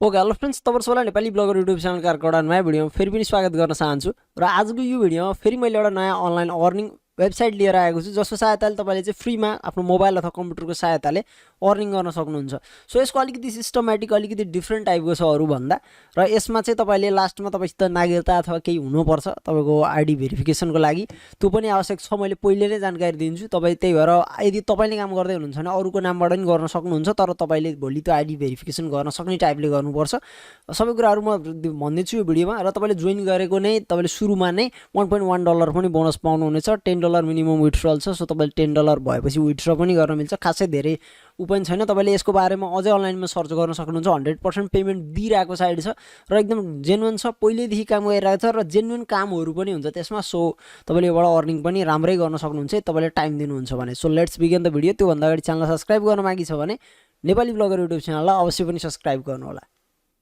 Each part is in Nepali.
ओके हेलो फ्रेन्ड्स, तपाईहरुलाई नेपाली ब्लगर युट्युब च्यानलको एउटा नयाँ भिडियोमा फेरि पनि स्वागत गर्न चाहन्छु। र आजको यो भिडियोमा फेरि मैले एउटा नयाँ अनलाइन अर्निङ वेबसाइट लिएर आएको छु, जसको सहायताले तपाईले चाहिँ फ्रीमा आफ्नो मोबाइल अथवा कम्प्युटरको सहायताले अर्निङ गर्न सक्नुहुन्छ। सो यसको अलिकति सिस्टमेटिक अलिकति डिफरेन्ट टाइपको छ अरु भन्दा, र यसमा चाहिँ तपाईले लास्टमा तपाईसित नागरिकता अथवा केही हुनुपर्छ तपाईको आईडी भेरिफिकेसनको लागि, त्यो पनि आवश्यक छ। मैले पहिले नै जानकारी दिन्छु, तपाई त्यही भएर यदि तपाईले काम गर्दै हुनुहुन्छ भने अरूको नामबाट पनि गर्न सक्नुहुन्छ, तर तपाईले भोलि त्यो आईडी भेरिफिकेसन गर्न सक्ने टाइपले गर्नुपर्छ। सबै कुराहरु म भन्दैछु यो भिडियोमा, र तपाईले जोइन गरेको नै तपाईले सुरुमा नै $1.1 पनि बोनस पाउनुहुनेछ। $10 मिनिमम विथड्रल छ, सो तपाईले $10 भएपछि विथड्र पनि गर्न मिल्छ। खासै धेरै उपाय छैन, तपाईले यसको बारेमा अझै अनलाइनमा सर्च गर्न सक्नुहुन्छ। 100% पेमेन्ट दिइरहेको साइड छ र एकदम जेन्युइन छ, पहिलेदेखि काम गरिरहेको छ र जेन्युइन कामहरु पनि हुन्छ त्यसमा। सो तपाईले योबाट अर्निङ पनि राम्रै गर्न सक्नुहुन्छ तपाईले टाइम दिनुहुन्छ भने। So let's begin the video. त्यो भन्दा अगाडि च्यानललाई सब्स्क्राइब गर्न बाँकी छ भने नेपाली ब्लगर युट्युब च्यानललाई अवश्य पनि सब्स्क्राइब गर्नु होला।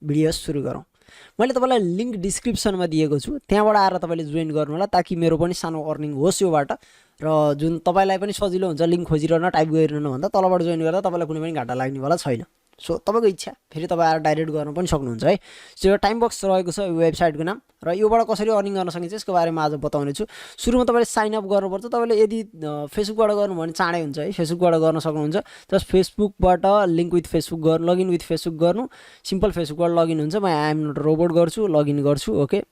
भिडियो सुरु गरौँ। मैले तपाईलाई लिंक डिस्क्रिप्सनमा दिएको छु, त्यहाँबाट आएर तपाईले जोइन गर्नु होला, ताकि मेरो पनि सानो अर्निङ होस् योबाट, र जुन तपाईलाई पनि सजिलो हुन्छ लिंक खोजिरहन टाइप गरिरहनु भन्दा तलबाट जोइन गर्दा तपाईलाई कुनै पनि घाटा लाग्नेवाला छैन। सो तपाईको इच्छा, फेरि तपाई आएर डाइरेक्ट गर्न पनि सक्नुहुन्छ है। सो यो टाइम बक्स रहेको छ यो वेबसाइटको नाम, र योबाट कसरी अर्निङ गर्न सकिन्छ यसको बारेमा आज बताउने छु। सुरुमा तपाईले साइन अप गर्नुपर्छ। तपाईले यदि फेसबुकबाट गर्नु भने चाँडै हुन्छ है, फेसबुकबाट गर्न सक्नुहुन्छ। जस्ट फेसबुकबाट लिंक विथ फेसबुक गर्नु, लगइन विथ फेसबुक गर्नु, सिम्पल फेसबुकबाट लगइन हुन्छ। म आई एम नट रोबोट गर्छु, लगइन गर्छु। ओके,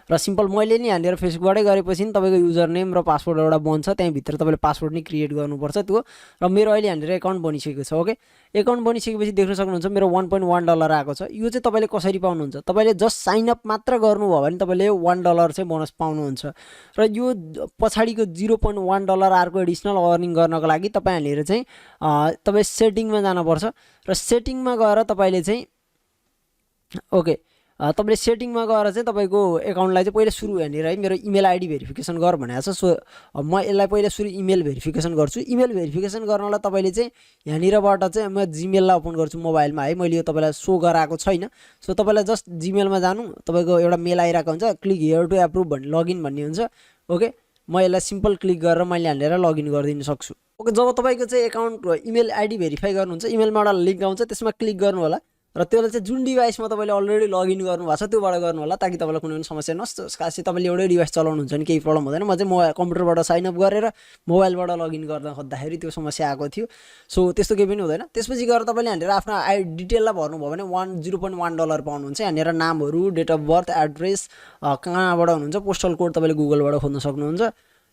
र सिम्पल मैले नि यहाँनिर फेसबुकबाटै गरेपछि नि तपाईको युजर नेम र पासवर्ड एउटा बन्छ, त्यहीँभित्र तपाईले पासवर्ड नि क्रिएट गर्नुपर्छ त्यो। र मेरो अहिले यहाँनिर एकाउन्ट बनिसकेको छ। ओके, एकाउन्ट बनिसकेपछि देख्न सक्नुहुन्छ मेरो $1.1 आएको छ। यो चाहिँ तपाईले कसरी पाउनुहुन्छ, तपाईले जस्ट साइन अप मात्र गर्नुभयो भने तपाईले $1 चाहिँ बोनस पाउनुहुन्छ। र यो पछाडीको $0.1 आरको एडिसनल अर्निङ गर्नको लागि तपाईहरुले चाहिँ तपाई सेटिङमा जानुपर्छ, र सेटिङमा गएर तपाईले चाहिँ ओके तपाईले सेटिङमा गएर चाहिँ तपाईको एकाउन्टलाई चाहिँ पहिले सुरु हेर्ने है। मेरो इमेल आईडी भेरिफिकेसन गर भनेको छ। सो म यसलाई पहिले सुरु इमेल भेरिफिकेसन गर्छु। इमेल भेरिफिकेसन गर्नलाई तपाईले चाहिँ यहाँनिरबाट चाहिँ म जीमेललाई ओपन गर्छु मोबाइलमा है। मैले यो तपाईलाई सो गराएको छैन। सो तपाईलाई जस्ट जीमेलमा जानु, तपाईको एउटा मेल आइराको हुन्छ, क्लिक हियर टु एप्रुभ भन्ने लगइन भन्ने हुन्छ। ओके, म यसलाई सिम्पल क्लिक गरेर मैले यहाँनिर लगइन गरिदिन सक्छु। ओके, जब तपाईको चाहिँ एकाउन्ट इमेल आईडी भेरिफाई गर्नुहुन्छ, इमेलमा एउटा लिंक आउँछ, त्यसमा क्लिक गर्नु होला, र त्यसले चाहिँ जुन डिभाइसमा तपाईले अलरेडी लगइन गर्नुभएको छ त्योबाट गर्नु होला, ताकि तपाईलाई कुनै पनि समस्या नहोस्। खासै तपाईले एउटै डिभाइस चलाउनुहुन्छ भने केही प्रब्लम हुँदैन। म चाहिँ मोबाइल कम्प्युटरबाट साइन अप गरेर मोबाइलबाट लगइन गर्न खोज्दाखेरि त्यो समस्या आएको थियो। सो त्यस्तो केही पनि हुँदैन। त्यसपछि गएर तपाईले यहाँनिर आफ्नो डिटेललाई भर्नुभयो भने $0.1 पाउनुहुन्छ। यहाँनिर नामहरु, डेट अफ बर्थ, एड्रेस, कहाँबाट हुनुहुन्छ, पोस्टल कोड तपाईले गुगलबाट खोज्न सक्नुहुन्छ।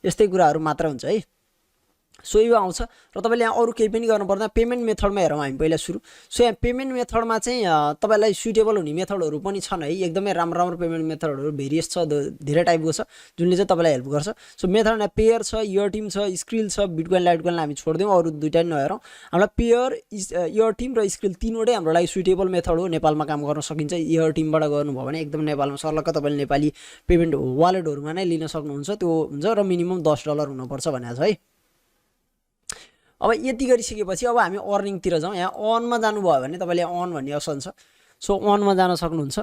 यस्तै कुराहरु मात्र हुन्छ है। सो यो आउँछ, र तपाईले यहाँ अरु केही पनि गर्नु पर्दैन। पेमेन्ट मेथडमा हेरौँ हामी पहिला सुरु। सो यहाँ पेमेन्ट मेथडमा चाहिँ तपाईलाई सुटेबल हुने मेथडहरु पनि छन् है। एकदमै राम्रो राम्रो पेमेन्ट मेथडहरु भेरियस छ, धेरै टाइपको छ जुनले चाहिँ तपाईलाई हेल्प गर्छ। सो मेथडमा पेयर छ, इयर टिम छ, स्क्रिल छ, बिटकोइन लाइटकोइनलाई हामी छोड्दियौँ, अरु दुईटा नि नहेरौँ। हामीलाई पेयर, इयर टिम र स्क्रिल तीनवटै हाम्रो लागि सुटेबल मेथड हो। नेपालमा काम गर्न सकिन्छ। इयर टिमबाट गर्नुभयो भने एकदम नेपालमा सर्लक्क तपाईले नेपाली पेमेन्ट वालेटहरुमा नै लिन सक्नुहुन्छ। त्यो हुन्छ, र मिनिमम $10 हुनुपर्छ भनेको छ है। अब यति गरिसकेपछि अब हामी अर्निङतिर जाउँ। यहाँ अनमा जानुभयो भने तपाईले अन भन्ने अप्सन छ। सो अनमा जान सक्नुहुन्छ।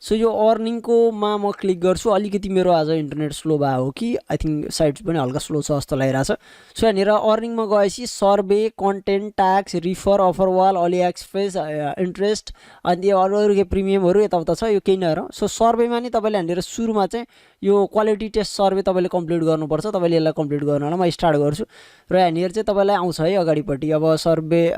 सो यो अर्निङकोमा म क्लिक गर्छु। अलिकति मेरो आज इन्टरनेट स्लो भयो हो कि आई थिंक साइट पनि हल्का स्लो छ जस्तो लागिरहेछ। सो यहाँनिर अर्निङमा गएपछि survey, content, tax, refer, offer wall, early express, interest, अनि अरू के प्रिमियमहरु यताउता छ, यो केही नहेरौँ। सो सर्वेमा नि तपाईले यहाँनिर सुरुमा चाहिँ यो क्वालिटी टेस्ट सर्वे तपाईले कम्प्लिट गर्नुपर्छ। तपाईले यसलाई कम्प्लिट गर्न होला। म स्टार्ट गर्छु, र यहाँनिर चाहिँ तपाईलाई आउँछ है अगाडिपट्टि। अब सर्वे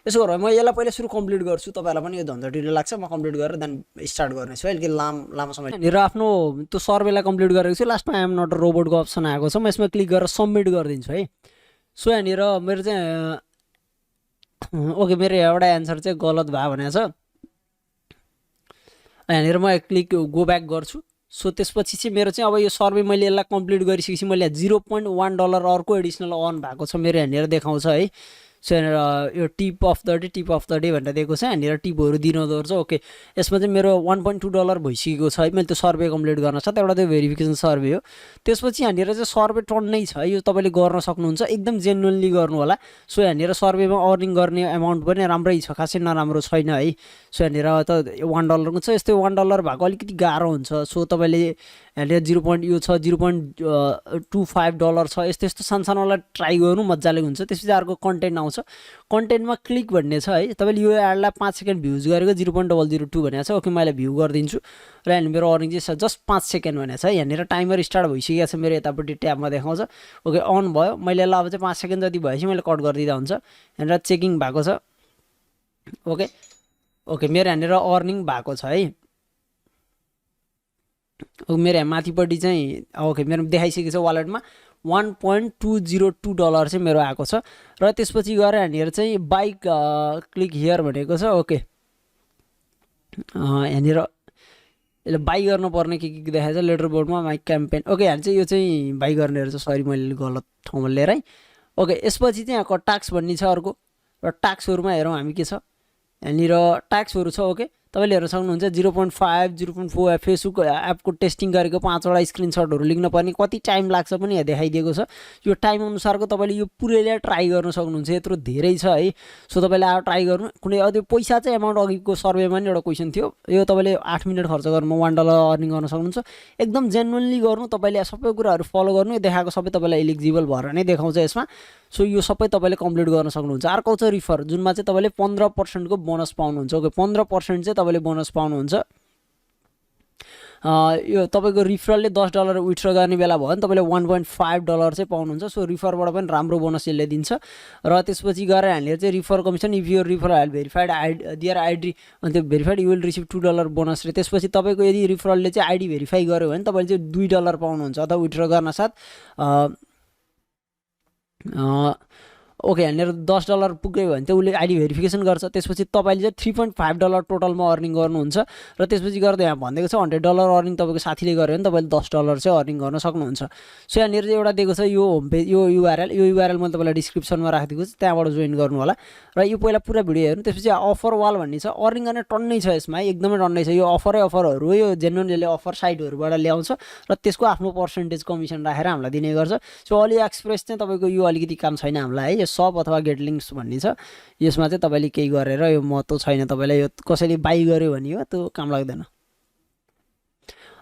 यसो गरौँ, म यसलाई पहिले सुरु कम्प्लिट गर्छु। तपाईहरुलाई पनि यो झन्झटिलो लाग्छ, म कम्प्लिट गरेर देन स्टार्ट गर्नेछु है। अलिकति लामो समय हेरेर आफ्नो त्यो सर्वेलाई कम्प्लिट गरेको छु। लास्टमा आई एम नट रोबोटको अप्सन आएको छ, म यसमा क्लिक गरेर सबमिट गरिदिन्छु है। सो यहाँनिर मेरो चाहिँ ओके, मेरो एउटा एन्सर चाहिँ गलत भयो भनेको छ। यहाँनिर म क्लिक गो ब्याक गर्छु। सो त्यसपछि चाहिँ मेरो चाहिँ अब यो सर्वे मैले यसलाई कम्प्लिट गरिसकेपछि मैले $0.1 अर्को एडिसनल अन भएको छ मेरो यहाँनिर देखाउँछ है। सो यो टिप अफ द डे भनेर दिएको छ। यहाँनिर टिपहरु दिनुहुँदो रहेछ। ओके, यसमा चाहिँ मेरो $1.2 भइसकेको छ है। मैले त्यो सर्वे कम्प्लिट गर्न छ, एउटा त्यो भेरिफिकेसन सर्वे हो। त्यसपछि यहाँनिर चाहिँ सर्वे टन्नै छ, यो तपाईले गर्न सक्नुहुन्छ। एकदम जेन्युइनली गर्नु होला। सो यहाँनिर सर्वेमा अर्निङ गर्ने अमाउन्ट पनि राम्रै छ, खासै नराम्रो छैन है। सो यहाँनिर त $1 को छ। यस्तै $1 भएको अलिकति गाह्रो हुन्छ। सो तपाईले यहाँनिर 0. यो छ $0.25 छ। यस्तो यस्तो सानसानोलाई ट्राई गर्नु, मजाले हुन्छ। त्यसपछि अर्को कन्टेन्ट आउँछ कन्टेन्टमा क्लिक भन्ने छ है तपाईले यो एडलाई 5 सेकेन्ड भ्युज गरेको 0.002 भनेको छ ओके मैले भ्यू गरिदिन्छु र यहाँ मेरो अर्निङ चाहिँ जस्ट 5 सेकेन्ड भनेको छ यहाँनिर टाइमर स्टार्ट भइसकेको छ मेरो यतापट्टि ट्याबमा देखाउँछ ओके अन भयो मैले ल अब चाहिँ 5 सेकेन्ड जति भएपछि मैले कट गरिदिँदा हुन्छ यहाँनिर चेकिङ भएको छ ओके ओके मेरो यहाँनिर अर्निङ भएको छ है मेरो यहाँ माथिपट्टि चाहिँ ओके मेरो देखाइसकेको छ वालेटमा $1.202 चाहिँ मेरो आएको छ र त्यसपछि गएर यहाँनिर चाहिँ बाइक क्लिक हियर भनेको छ ओके यहाँनिर यसले बाई गर्नुपर्ने के देखाएको छ लेटर बोर्डमा माई क्याम्पेन ओके यहाँ चाहिँ यो चाहिँ बाई गर्नेहरू छ सरी मैले गलत ठाउँमा लिएर है ओके यसपछि चाहिँ यहाँको ट्याक्स भन्ने छ अर्को र ट्याक्सहरूमा हेरौँ हामी के छ यहाँनिर ट्याक्सहरू छ ओके तपाईले हेर्न सक्नुहुन्छ 0.5 0.4 फेसबुक एपको टेस्टिङ गरेको 5 वटा स्क्रिनशटहरू लिन पर्ने कति टाइम लाग्छ पनि यहाँ देखाइदिएको छ यो टाइम अनुसारको तपाईले यो पुरैले ट्राई गर्न सक्नुहुन्छ यत्रो धेरै छ है सो तपाईले आ ट्राई गर्नु कुनै अझै पैसा चाहिँ अमाउन्ट अघिको सर्वेमा नि एउटा क्वेशन थियो यो तपाईले 8 मिनेट खर्च गर्नुमा $1 अर्निङ गर्न सक्नुहुन्छ एकदम जेन्युइनली गर्नु तपाईले सबै कुराहरू फलो गर्नु यो देखाएको सबै तपाईलाई एलिजिबल भएर नै देखाउँछ यसमा सो यो सबै तपाईले कम्प्लिट गर्न सक्नुहुन्छ अर्को छ रिफर जुनमा चाहिँ तपाईले 15% को बोनस पाउनुहुन्छ ओके 15% चाहिँ तपाईले बोनस पाउनुहुन्छ यो तपाईको रिफरलले $10 विथड्र गर्ने बेला भयो भने तपाईले $1.5 चाहिँ पाउनुहुन्छ सो रिफरबाट पनि राम्रो बोनस यसले दिन्छ र त्यसपछि गएर हामीले चाहिँ refer commission if your refer has verified their ID अनि त्यो verified you will receive $2 bonus र त्यसपछि तपाईको यदि रिफरलले चाहिँ आईडी भेरिफाई गर्यो भने तपाईले चाहिँ $2 पाउनुहुन्छ अथवा विथड्र गर्न साथ ओके यहाँनिर $10 पुग्यो भने चाहिँ उसले आईडी भेरिफिकेसन गर्छ त्यसपछि तपाईले चाहिँ $3.5 टोटलमा अर्निङ गर्नुहुन्छ र त्यसपछि गर्दा यहाँ भनेको छ $100 अर्निङ तपाईको साथीले गर्यो भने तपाईले $10 चाहिँ अर्निङ गर्न सक्नुहुन्छ सो यहाँनिर चाहिँ एउटा दिएको छ यो होम पेज यो युआरएल मैले तपाईलाई डिस्क्रिप्सनमा राखिदिएको छु त्यहाँबाट जोइन गर्नु होला र यो पहिला पुरा भिडियो हेर्नु त्यसपछि अफर वाल भन्ने छ अर्निङ गर्ने टन्नै छ यसमा एकदमै टन्नै छ यो अफरहरू हो यो जेन्युइनली अफर साइटहरुबाट ल्याउँछ र त्यसको आफ्नो पर्सेन्टेज कमिसन राखेर हामीलाई दिने गर्छ सो अलि एक्सप्रेस चाहिँ तपाईको यो अलिकति काम छैन हामीलाई है सब अथवा गेट लिंक्स भन्ने छ यसमा चाहिँ तपाईले केही गरेर यो महत्त्व छैन तपाईलाई यो कसैले बाई गर्यो भने हो त्यो काम लाग्दैन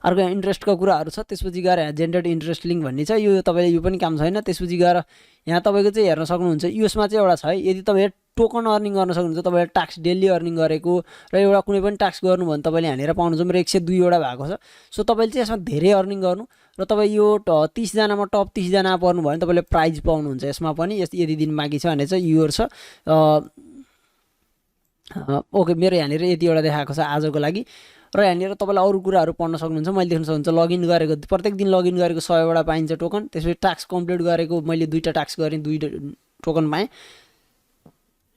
अर्को इन्ट्रेस्टको कुराहरु छ त्यसपछि गएर जेनरेट इन्ट्रेस्ट लिंक भन्ने छ यो तपाईले यो पनि काम छैन त्यसपछि गएर यहाँ तपाईको चाहिँ हेर्न सक्नुहुन्छ युएसमा चाहिँ एउटा छ है यदि तपाईले टोकन अर्निङ गर्न सक्नुहुन्छ तपाईले ट्याक्स डेली अर्निङ गरेको र एउटा कुनै पनि ट्याक्स गर्नु भने तपाईले हानेर पाउनुहुन्छ मेरो 102 वटा भएको छ सो तपाईले चाहिँ यसमा धेरै अर्निङ गर्नु र तपाई यो 30 जनामा टप 30 जना पर्नु भयो भने तपाईले प्राइज पाउनुहुन्छ यसमा पनि यदि दिन बाँकी छ भने चाहिँ युर छ ओके मेरो यहाँनिर यति एउटा देखाएको छ आजको लागि र यहाँनिर तपाईले अरु कुराहरु पढ्न सक्नुहुन्छ मैले देख्न सक्नुहुन्छ लगइन गरेको प्रत्येक दिन लगइन गरेको 100 वटा पाइन्छ टोकन त्यसपछि टास्क कम्प्लिट गरेको मैले 2टा टास्क गरे 2 टोकन पाएँ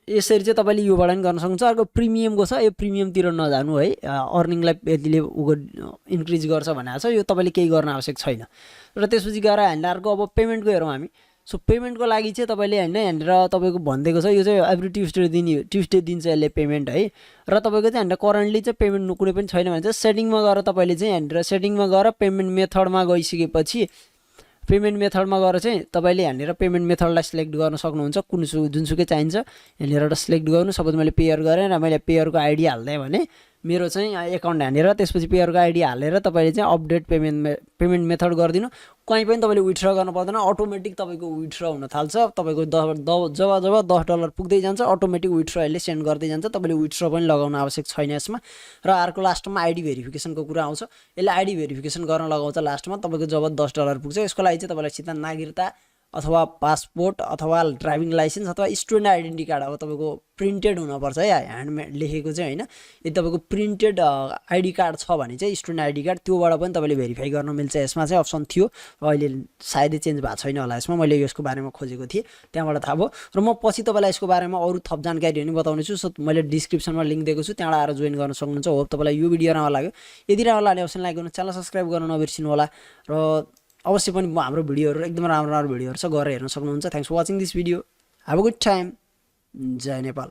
यसरी चाहिँ तपाईले योबाट पनि गर्न सक्नुहुन्छ अर्को प्रिमियमको छ यो प्रिमियम तिर नजानु है अर्निङलाई यतिले इन्क्रिज गर्छ भनेको छ यो तपाईले केही गर्न आवश्यक छैन र त्यसपछि गएर हामीले अर्को अब पेमेन्टको हेरौँ हामी सो पेमेन्टको लागि चाहिँ तपाईले हैन यहाँनिर तपाईको भन्देको छ यो चाहिँ एभ्री ट्युसडे दिन्छ यसले पेमेन्ट है र तपाईको चाहिँ हैन करेन्टली चाहिँ पेमेन्ट कुनै पनि छैन भने चाहिँ सेटिङमा गएर तपाईले चाहिँ यहाँनिर सेटिङमा गएर पेमेन्ट मेथडमा गइसकेपछि पेमेन्ट मेथडमा गएर चाहिँ तपाईले यहाँनिर पेमेन्ट मेथडलाई सिलेक्ट गर्न सक्नुहुन्छ कुन जुनसुकै चाहिन्छ यहाँनिर एउटा सिलेक्ट गर्नु सपोज मैले पेयर गरेँ र मैले पेयरको आईडी हाल्दै भने मेरो चाहिँ अकाउन्ट हानेर त्यसपछि पेयरको आईडी हालेर तपाईले चाहिँ अपडेट पेमेन्ट मेथड गर्दिनु कहीं पनि तपाईले विथड्र गर्न पर्दैन अटोमेटिक तपाईको विथड्र हुन थाल्छ तपाईको जब $10 पुग्दै जान्छ अटोमेटिक विथड्र यसले सेन्ड गर्दै जान्छ तपाईले विथड्र पनि लगाउन आवश्यक छैन यसमा र अर्को लास्टमा आईडी भेरिफिकेसनको कुरा आउँछ यसले आईडी भेरिफिकेसन गर्न लगाउँछ लास्टमा तपाईको जब $10 पुग्छ यसको लागि चाहिँ तपाईलाई सिधा नागरिकता अथवा पासपोर्ट अथवा ड्राइभिङ लाइसेन्स अथवा स्टुडेन्ट आइडेन्टिटी कार्ड अब तपाईको प्रिन्टेड हुनुपर्छ है ह्यान्डमेड लेखेको चाहिँ हैन यदि तपाईको प्रिन्टेड आईडी कार्ड छ भने चाहिँ स्टुडेन्ट आईडी कार्ड त्योबाट पनि तपाईले भेरिफाई गर्न मिल्छ यसमा चाहिँ अप्सन थियो अहिले सायदै चेन्ज भएको छैन होला यसमा मैले यसको बारेमा खोजेको थिएँ त्यहाँबाट थाहा भयो र म पछि तपाईलाई यसको बारेमा अरु थप जानकारी पनि बताउने छु सो मैले डिस्क्रिप्सनमा लिंक दिएको छु त्यहाँबाट आएर जोइन गर्न सक्नुहुन्छ होप तपाईलाई यो भिडियो राम्रो लाग्यो यदि राम्रो लाग्यो भने लाइक गर्नु च्यानल सब्स्क्राइब गर्न नबिर्सिनु होला र अवश्य पनि हाम्रो भिडियोहरु एकदम राम्रो भिडियोहरु छ गएर हेर्न सक्नुहुन्छ thanks for watching this video have a good time जय नेपाल।